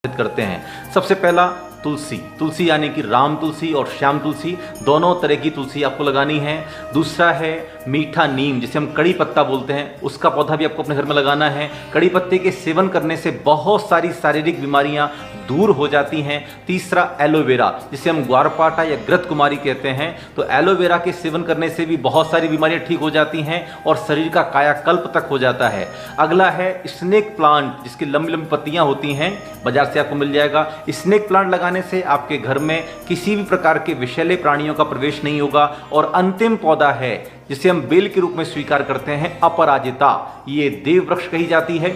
करते हैं। सबसे पहला तुलसी। तुलसी यानी कि राम तुलसी और श्याम तुलसी, दोनों तरह की तुलसी आपको लगानी है। दूसरा है मीठा नीम, जिसे हम कड़ी पत्ता बोलते हैं, उसका पौधा भी आपको अपने घर में लगाना है। कड़ी पत्ते के सेवन करने से बहुत सारी शारीरिक बीमारियां दूर हो जाती हैं। तीसरा एलोवेरा, जिसे हम ग्वारपाठा या घृत कुमारी कहते हैं, तो एलोवेरा के सेवन करने से भी बहुत सारी बीमारियां ठीक हो जाती हैं और शरीर का कायाकल्प तक हो जाता है। अगला है स्नेक प्लांट, जिसकी लंबी लंबी पत्तियां होती हैं, बाजार से आपको मिल जाएगा। स्नेक प्लांट लगाने से आपके घर में किसी भी प्रकार के विषैले प्राणियों का प्रवेश नहीं होगा। और अंतिम पौधा है जिसे हम बेल के रूप में स्वीकार करते हैं, अपराजिता। ये देव वृक्ष कही जाती है।